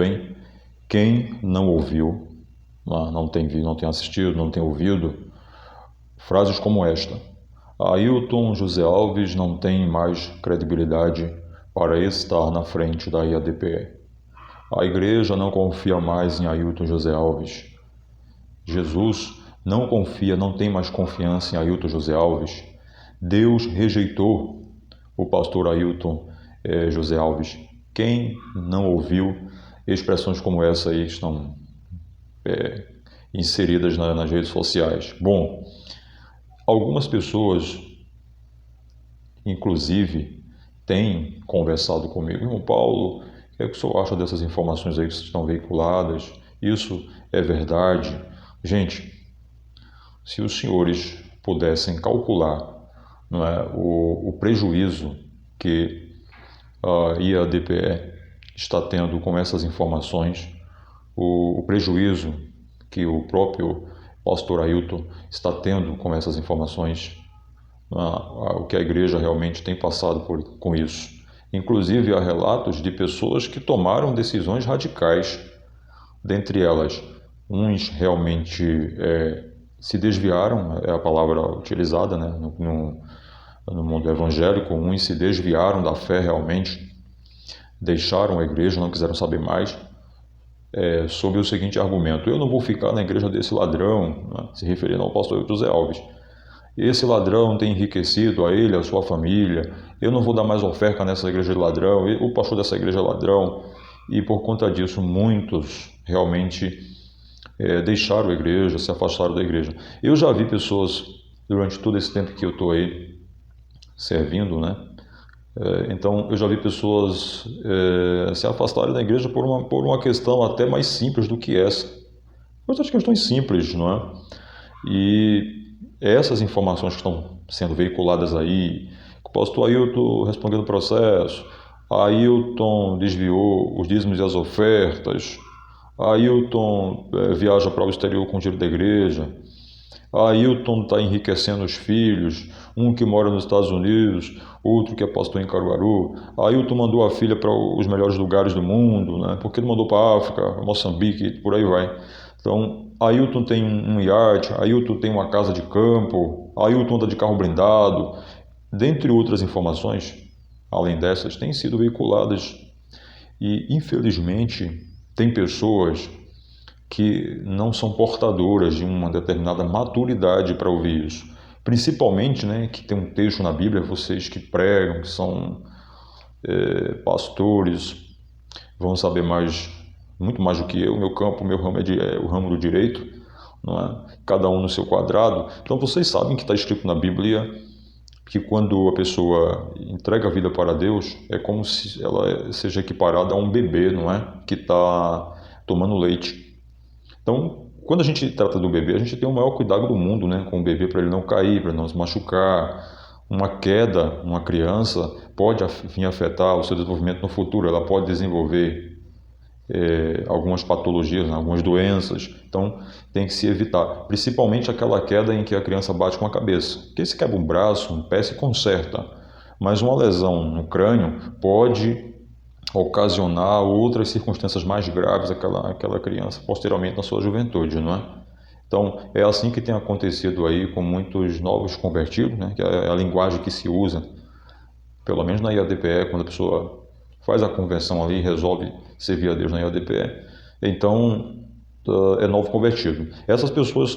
bem? Quem não ouviu, não tem assistido, não tem ouvido, frases como esta: Ailton José Alves não tem mais credibilidade para estar na frente da IADPE. A igreja não confia mais em Ailton José Alves. Jesus não confia, não tem mais confiança em Ailton José Alves. Deus rejeitou o pastor Ailton José Alves. Quem não ouviu expressões como essa aí estão inseridas nas redes sociais? Bom, algumas pessoas, inclusive, têm conversado comigo. Irmão Paulo, o que é que o senhor acha dessas informações aí que estão veiculadas? Isso é verdade? Gente, se os senhores pudessem calcular, não é, o prejuízo que a IADPE está tendo com essas informações, o prejuízo que o próprio pastor Ailton está tendo com essas informações, o que a igreja realmente tem passado com isso. Inclusive, há relatos de pessoas que tomaram decisões radicais, dentre elas, uns realmente se desviaram, é a palavra utilizada, né, no mundo evangélico, uns se desviaram da fé realmente, deixaram a igreja, não quiseram saber mais, sob o seguinte argumento: eu não vou ficar na igreja desse ladrão, né, se referindo ao pastor José Alves. Esse ladrão tem enriquecido a ele, a sua família, eu não vou dar mais oferta nessa igreja de ladrão, o pastor dessa igreja é ladrão. E por conta disso, muitos realmente deixaram a igreja, se afastaram da igreja. Eu já vi pessoas, durante todo esse tempo que eu estou aí servindo, né? Então, eu já vi pessoas se afastarem da igreja por uma questão até mais simples do que essa. Outras questões simples, não é? E essas informações que estão sendo veiculadas aí, o pastor Ailton respondendo o processo, Ailton desviou os dízimos e as ofertas, Ailton viaja para o exterior com o dinheiro da igreja, Ailton está enriquecendo os filhos, um que mora nos Estados Unidos, outro que é pastor em Caruaru. Ailton mandou a filha para os melhores lugares do mundo, né? Porque ele mandou para a África, Moçambique, por aí vai. Então, Ailton tem um iate, Ailton tem uma casa de campo, Ailton anda de carro blindado, dentre outras informações, além dessas, têm sido veiculadas. E, infelizmente, tem pessoas que não são portadoras de uma determinada maturidade para ouvir isso. Principalmente, né, que tem um texto na Bíblia, vocês que pregam, que são pastores, vão saber muito mais do que eu. Meu campo, meu ramo é o ramo do direito, não é? Cada um no seu quadrado. Então vocês sabem que está escrito na Bíblia que quando a pessoa entrega a vida para Deus, é como se ela seja equiparada a um bebê, não é? Que está tomando leite. Então, quando a gente trata do bebê, a gente tem o maior cuidado do mundo, né, com o bebê, para ele não cair, para não se machucar. Uma queda, uma criança, pode vir afetar o seu desenvolvimento no futuro. Ela pode desenvolver algumas patologias, né, algumas doenças. Então, tem que se evitar. Principalmente aquela queda em que a criança bate com a cabeça. Porque se quebra um braço, um pé, se conserta. Mas uma lesão no crânio pode ocasionar outras circunstâncias mais graves àquela criança posteriormente na sua juventude, não é? Então, é assim que tem acontecido aí com muitos novos convertidos, né? Que é a linguagem que se usa, pelo menos na IADPE, quando a pessoa faz a conversão ali e resolve servir a Deus na IADPE, então é novo convertido. Essas pessoas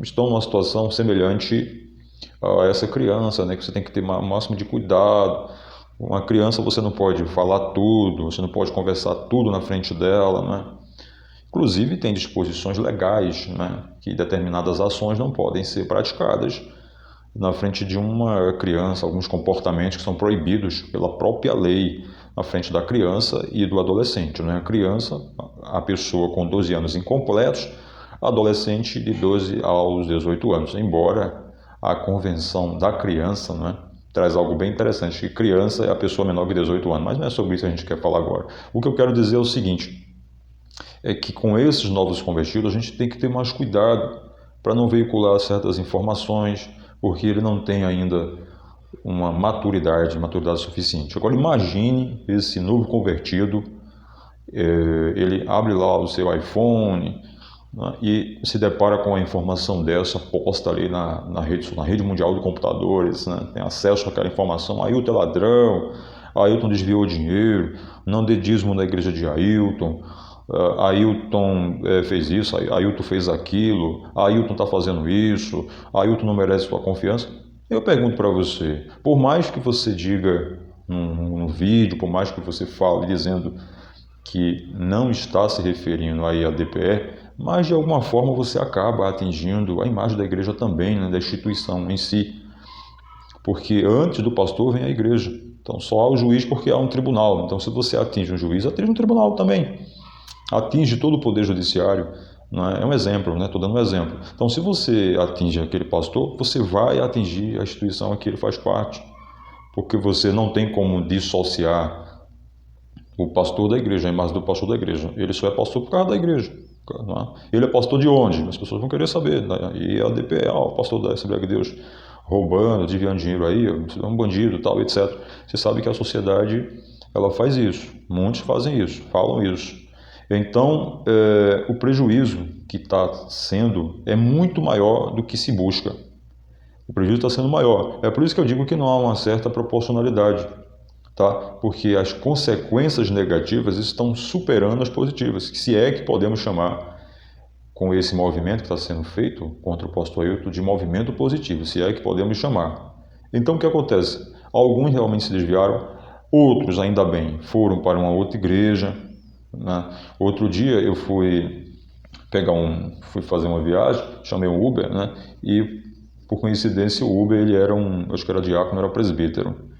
estão numa situação semelhante a essa criança, né? Que você tem que ter o máximo de cuidado. Uma criança você não pode falar tudo, você não pode conversar tudo na frente dela, né? Inclusive tem disposições legais, né, que determinadas ações não podem ser praticadas na frente de uma criança, alguns comportamentos que são proibidos pela própria lei na frente da criança e do adolescente, né? A criança, a pessoa com 12 anos incompletos, adolescente de 12 aos 18 anos, embora a convenção da criança, né, traz algo bem interessante, que criança é a pessoa menor de 18 anos, mas não é sobre isso que a gente quer falar agora. O que eu quero dizer é o seguinte, é que com esses novos convertidos a gente tem que ter mais cuidado para não veicular certas informações, porque ele não tem ainda uma maturidade suficiente. Agora imagine esse novo convertido ele abre lá o seu iPhone, né, e se depara com a informação dessa posta ali na rede mundial de computadores, né, tem acesso àquela informação. Ailton é ladrão, Ailton desviou dinheiro, não dê dízimo na igreja de Ailton, Ailton fez isso, Ailton fez aquilo, Ailton está fazendo isso, Ailton não merece sua confiança. Eu pergunto para você, por mais que você diga no vídeo, por mais que você fale dizendo que não está se referindo aí à DPE, mas de alguma forma você acaba atingindo a imagem da igreja também, né, da instituição em si, porque antes do pastor vem a igreja. Então só há o juiz porque há um tribunal. Então se você atinge um juiz, atinge um tribunal também. Atinge todo o poder judiciário. Né? É um exemplo, né? Estou dando um exemplo. Então se você atinge aquele pastor, você vai atingir a instituição a que ele faz parte, porque você não tem como dissociar o pastor da igreja, a imagem do pastor da igreja. Ele só é pastor por causa da igreja. Não é? Ele é pastor de onde? As pessoas vão querer saber. Né? E a DPE, o pastor da Assembleia de Deus, roubando, desviando dinheiro aí, é um bandido, tal, etc. Você sabe que a sociedade ela faz isso. Muitos fazem isso, falam isso. Então, o prejuízo que está sendo é muito maior do que se busca. O prejuízo está sendo maior. É por isso que eu digo que não há uma certa proporcionalidade. Tá? Porque as consequências negativas estão superando as positivas, se é que podemos chamar, com esse movimento que está sendo feito contra o pastor Ailton, de movimento positivo, se é que podemos chamar. Então o que acontece? Alguns realmente se desviaram, outros, ainda bem, foram para uma outra igreja. Né? Outro dia eu fui fazer uma viagem, chamei um Uber, né? E por coincidência o Uber ele era acho que era diácono, era presbítero.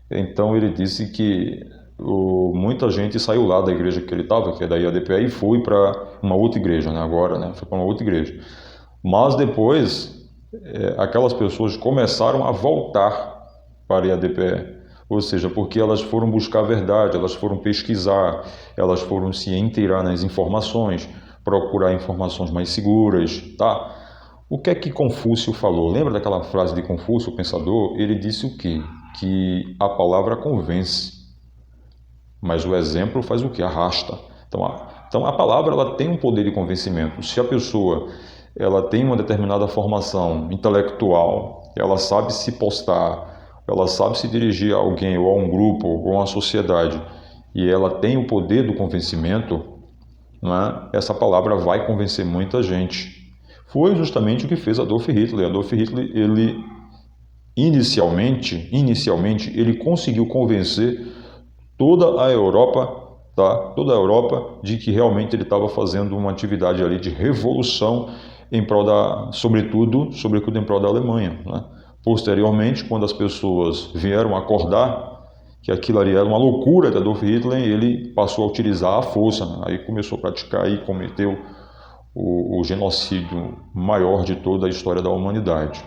Então ele disse que muita gente saiu lá da igreja que ele estava, que é da IADPE, e foi para uma outra igreja, né? Agora, né? Foi para uma outra igreja. Mas depois, aquelas pessoas começaram a voltar para a IADPE, ou seja, porque elas foram buscar a verdade, elas foram pesquisar, elas foram se inteirar nas informações, procurar informações mais seguras, tá? O que é que Confúcio falou? Lembra daquela frase de Confúcio, o pensador? Ele disse o quê? Que a palavra convence, mas o exemplo faz o quê? Arrasta. Então a palavra ela tem um poder de convencimento. Se a pessoa ela tem uma determinada formação intelectual, ela sabe se postar, ela sabe se dirigir a alguém ou a um grupo ou a uma sociedade, e ela tem o poder do convencimento, né? Essa palavra vai convencer muita gente. Foi justamente o que fez Adolf Hitler. Adolf Hitler, ele inicialmente, ele conseguiu convencer toda a Europa, tá? Toda a Europa de que realmente ele estava fazendo uma atividade ali de revolução em prol sobretudo em prol da Alemanha, né? Posteriormente, quando as pessoas vieram acordar que aquilo ali era uma loucura de Adolf Hitler, ele passou a utilizar a força, né? Aí começou a praticar e cometeu o genocídio maior de toda a história da humanidade.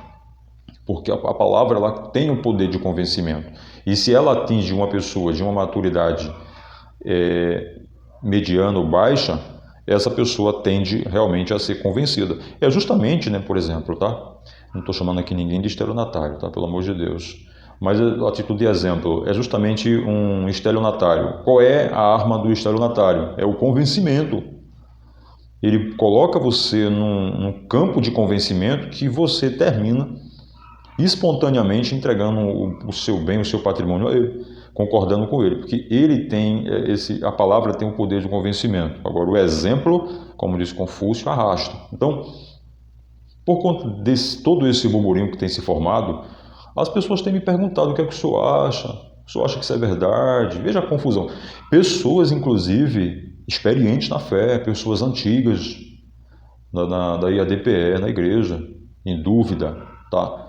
Porque a palavra ela tem o poder de convencimento. E se ela atinge uma pessoa de uma maturidade mediana ou baixa, essa pessoa tende realmente a ser convencida. É justamente, né, por exemplo, tá? Não estou chamando aqui ninguém de estelionatário, tá? Pelo amor de Deus. Mas a título de exemplo, é justamente um estelionatário. Qual é a arma do estelionatário? É o convencimento. Ele coloca você num campo de convencimento que você termina espontaneamente entregando o seu bem, o seu patrimônio a ele, concordando com ele, porque ele tem a palavra tem o poder de convencimento. Agora o exemplo, como diz Confúcio, arrasta. Então, por conta de todo esse burburinho que tem se formado, as pessoas têm me perguntado o que é que o senhor acha? O senhor acha que isso é verdade? Veja a confusão. Pessoas, inclusive, experientes na fé, pessoas antigas da IADPE, na igreja, em dúvida, tá?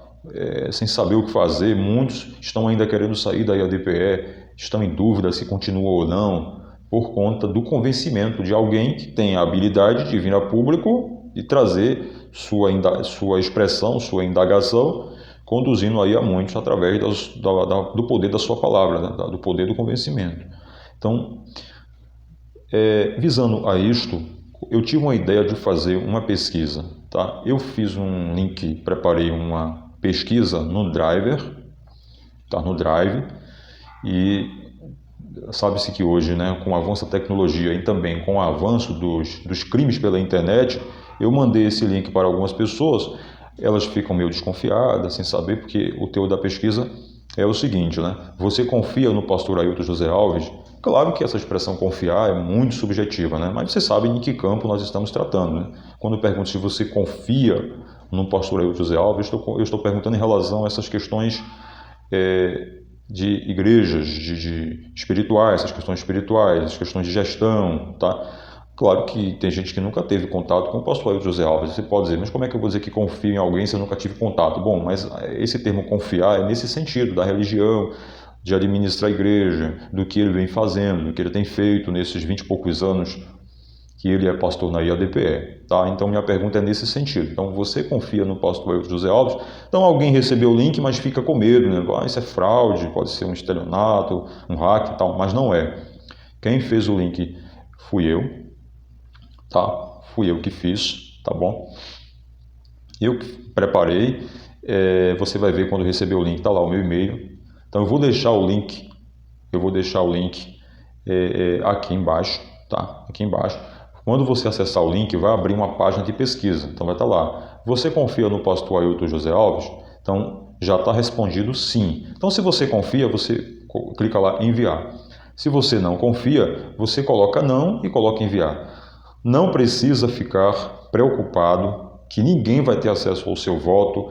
Sem saber o que fazer, muitos estão ainda querendo sair da IADPE, estão em dúvida se continuam ou não, por conta do convencimento de alguém que tem a habilidade de vir a público e trazer sua expressão, sua indagação, conduzindo aí a muitos através do poder da sua palavra, né? Do poder do convencimento. Então, visando a isto, eu tive uma ideia de fazer uma pesquisa. Tá? Eu fiz um link, preparei uma pesquisa no Drive, e sabe-se que hoje, né, com o avanço da tecnologia e também com o avanço dos crimes pela internet, eu mandei esse link para algumas pessoas, elas ficam meio desconfiadas, sem saber, porque o teor da pesquisa é o seguinte, né? Você confia no pastor Ailton José Alves? Claro que essa expressão confiar é muito subjetiva, né? Mas você sabe em que campo nós estamos tratando, né? Quando eu pergunto se você confia no pastor Ailton José Alves, eu estou perguntando em relação a essas questões de igrejas, de espirituais, essas questões espirituais, as questões de gestão, tá? Claro que tem gente que nunca teve contato com o pastor Ailton José Alves. Você pode dizer, mas como é que eu vou dizer que confio em alguém se eu nunca tive contato? Bom, mas esse termo confiar é nesse sentido, da religião, de administrar a igreja, do que ele vem fazendo, do que ele tem feito nesses 20 e poucos anos que ele é pastor na IADPE, tá? Então minha pergunta é nesse sentido. Então você confia no pastor Ailton José Alves? Então alguém recebeu o link, mas fica com medo, né? Ah, isso é fraude, pode ser um estelionato, um hack e tal, mas não é. Quem fez o link fui eu, tá? Fui eu que fiz, tá bom? Eu que preparei, você vai ver quando receber o link, tá lá o meu e-mail. Então eu vou deixar o link, aqui embaixo, tá? Aqui embaixo. Quando você acessar o link, vai abrir uma página de pesquisa. Então vai estar lá. Você confia no pastor Ailton José Alves? Então já está respondido sim. Então se você confia, você clica lá em enviar. Se você não confia, você coloca não e coloca enviar. Não precisa ficar preocupado que ninguém vai ter acesso ao seu voto.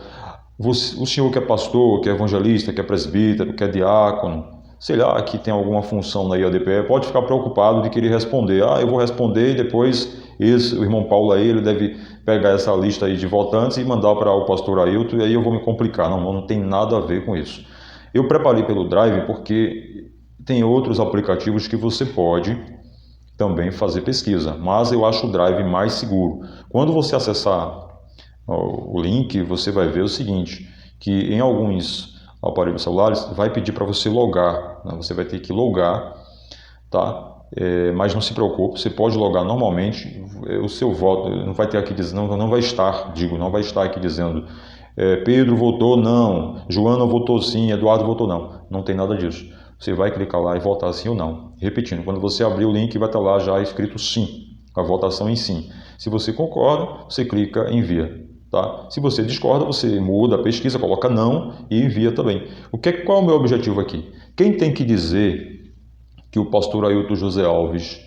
O senhor que é pastor, que é evangelista, que é presbítero, que é diácono, sei lá, que tem alguma função na IADPE, pode ficar preocupado de querer responder. Ah, eu vou responder e depois o irmão Paulo aí, ele deve pegar essa lista aí de votantes e mandar para o pastor Ailton e aí eu vou me complicar. Não, não tem nada a ver com isso. Eu preparei pelo Drive porque tem outros aplicativos que você pode também fazer pesquisa, mas eu acho o Drive mais seguro. Quando você acessar o link, você vai ver o seguinte, que em alguns aparelhos celulares vai pedir para você logar, né? Você vai ter que logar, tá? Mas não se preocupe, você pode logar normalmente, o seu voto não vai ter aqui dizendo, não vai estar aqui dizendo Pedro votou não, Joana votou sim, Eduardo votou não tem nada disso. Você vai clicar lá e votar sim ou não. Repetindo, quando você abrir o link vai estar lá já escrito sim, a votação em sim. Se você concorda, você clica em envia. Tá? Se você discorda, você muda a pesquisa, coloca não e envia também. Qual é o meu objetivo aqui? Quem tem que dizer que o pastor Ailton José Alves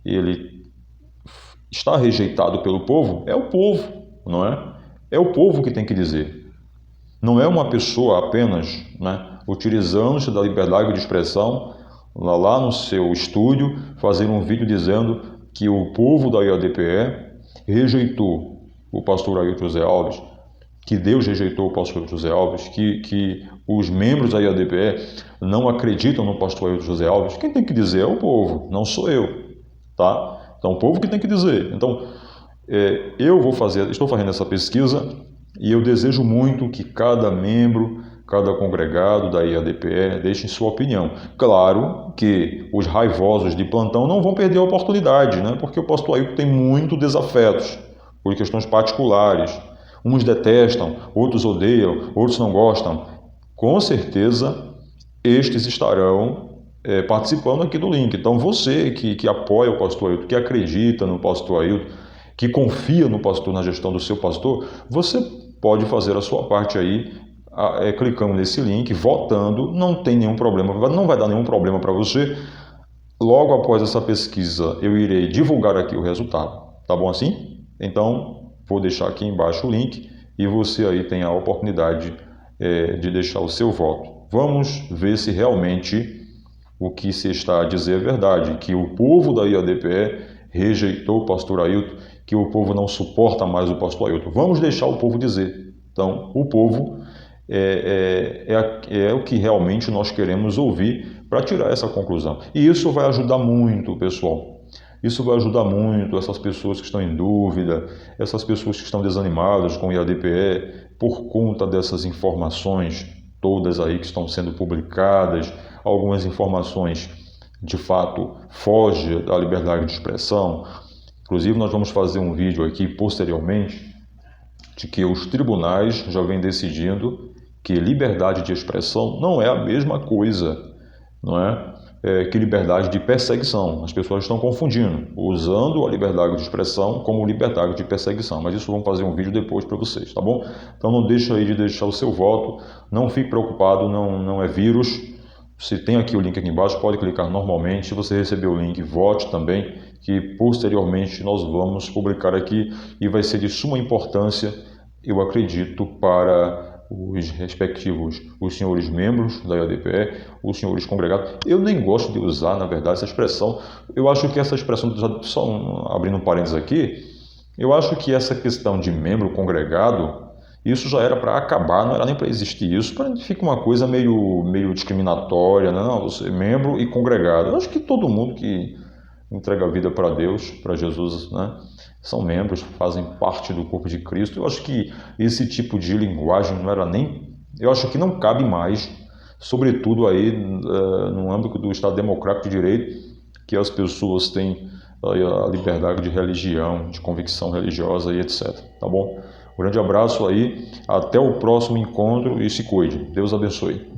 ele está rejeitado pelo povo é o povo, não é? É o povo que tem que dizer. Não é uma pessoa apenas, né, utilizando-se da liberdade de expressão lá no seu estúdio, fazer um vídeo dizendo que o povo da IADPE rejeitou o pastor Ailton José Alves, que Deus rejeitou o pastor Ailton José Alves, que os membros da IADPE não acreditam no pastor Ailton José Alves. Quem tem que dizer é o povo, não sou eu, tá? Então o povo que tem que dizer. Então estou fazendo essa pesquisa e eu desejo muito que cada membro, cada congregado da IADPE deixe sua opinião. Claro que os raivosos de plantão não vão perder a oportunidade, né? Porque o pastor Ailton tem muito desafetos por questões particulares. Uns detestam, outros odeiam, outros não gostam. Com certeza, estes estarão participando aqui do link. Então, você que apoia o pastor Ailton, que acredita no pastor Ailton, que confia no pastor, na gestão do seu pastor, você pode fazer a sua parte aí, clicando nesse link, votando, não tem nenhum problema, não vai dar nenhum problema para você. Logo após essa pesquisa, eu irei divulgar aqui o resultado, tá bom assim? Então, vou deixar aqui embaixo o link e você aí tem a oportunidade de deixar o seu voto. Vamos ver se realmente o que se está a dizer é verdade, que o povo da IADPE rejeitou o pastor Ailton, que o povo não suporta mais o pastor Ailton. Vamos deixar o povo dizer. Então, o povo é o que realmente nós queremos ouvir para tirar essa conclusão. E isso vai ajudar muito, pessoal. Isso vai ajudar muito essas pessoas que estão em dúvida, essas pessoas que estão desanimadas com o IADPE por conta dessas informações todas aí que estão sendo publicadas, algumas informações de fato fogem da liberdade de expressão. Inclusive nós vamos fazer um vídeo aqui posteriormente de que os tribunais já vêm decidindo que liberdade de expressão não é a mesma coisa, não é? que liberdade de perseguição. As pessoas estão confundindo, usando a liberdade de expressão como liberdade de perseguição. Mas isso vamos fazer um vídeo depois para vocês, tá bom? Então não deixa aí de deixar o seu voto, não fique preocupado, não é vírus. Se tem aqui o link aqui embaixo, pode clicar normalmente. Se você receber o link, vote também, que posteriormente nós vamos publicar aqui e vai ser de suma importância, eu acredito, para os respectivos, os senhores membros da IADPE, os senhores congregados. Eu nem gosto de usar, na verdade, essa expressão. Eu acho que essa expressão, só abrindo um parênteses aqui, eu acho que essa questão de membro congregado, isso já era para acabar, não era nem para existir isso, para ficar uma coisa meio discriminatória, né? Não, você é membro e congregado. Eu acho que todo mundo que entrega a vida para Deus, para Jesus, né? São membros, fazem parte do corpo de Cristo. Eu acho que esse tipo de linguagem não era nem... Eu acho que não cabe mais, sobretudo aí no âmbito do Estado Democrático de Direito, que as pessoas têm a liberdade de religião, de convicção religiosa e etc. Tá bom? Um grande abraço aí, até o próximo encontro e se cuide. Deus abençoe.